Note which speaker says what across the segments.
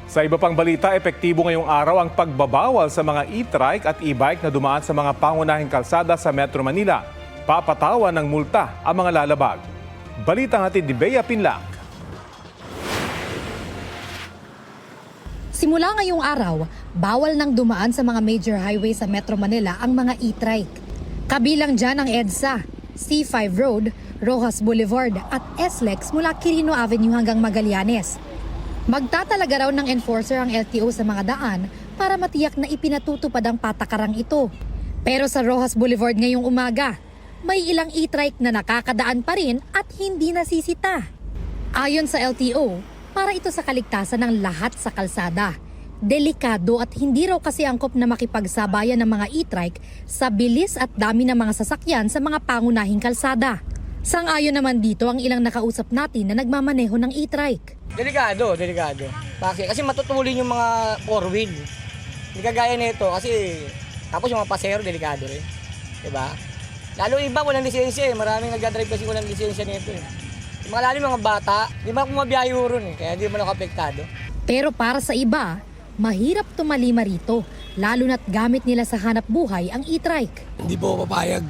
Speaker 1: Sa iba pang balita, epektibo ngayong araw ang pagbabawal sa mga e-trike at e-bike na dumaan sa mga pangunahing kalsada sa Metro Manila. Papatawan ng multa ang mga lalabag. Balitang hatid ni Bea Pinlac.
Speaker 2: Simula ngayong araw, bawal nang dumaan sa mga major highway sa Metro Manila ang mga e-trike. Kabilang dyan ang EDSA, C5 Road, Rojas Boulevard at SLEX mula Quirino Avenue hanggang Magallanes. Magtatalaga raw ng enforcer ang LTO sa mga daan para matiyak na ipinatutupad ang patakarang ito. Pero sa Rojas Boulevard ngayong umaga, may ilang e-trike na nakakadaan pa rin at hindi nasisita. Ayon sa LTO, para ito sa kaligtasan ng lahat sa kalsada. Delikado at hindi raw kasi angkop na makipagsabayan ng mga e-trike sa bilis at dami ng mga sasakyan sa mga pangunahing kalsada. Sang-ayon naman dito ang ilang nakausap natin na nagmamaneho ng e-trike.
Speaker 3: Delikado. Kasi matutulin yung mga four-wheel. Hindi kagaya nito kasi tapos yung mga pasero delikado rin. Diba? Lalo iba walang lisensya eh. Maraming nagdadrive kasi walang lisensya nito eh. Lalo yung mga bata, di ba kumabiyayo rin eh. Kaya di mo nakapektado.
Speaker 2: Pero para sa iba, mahirap tumalima rito. Lalo na't gamit nila sa hanap buhay ang e-trike.
Speaker 4: Hindi po papayag.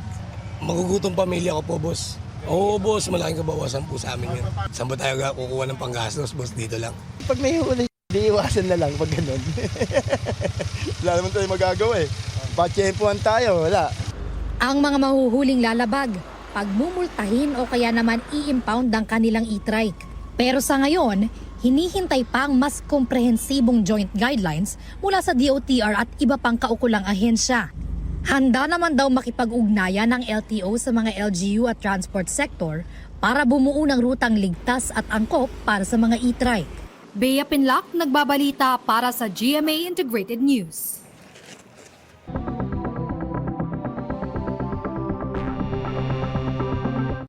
Speaker 4: Magugutong pamilya ko po, boss. Oo, boss. Malaking kabawasan po sa amin yan. Saan ba tayo kukuha ng panggastos, boss? Dito lang.
Speaker 5: Pag may huli, di iwasan na lang pag ganun. Wala naman tayo magagawa eh. Patsyempuhan tayo, wala.
Speaker 2: Ang mga mahuhuling lalabag, pagmumultahin o kaya naman i-impound ang kanilang e-trike. Pero sa ngayon, hinihintay pa ang mas komprehensibong joint guidelines mula sa DOTR at iba pang kaukulang ahensya. Handa naman daw makipag-ugnayan ng LTO sa mga LGU at transport sector para bumuo ng rutang ligtas at angkop para sa mga e-trike. Bea Pinlac, nagbabalita para sa GMA Integrated News.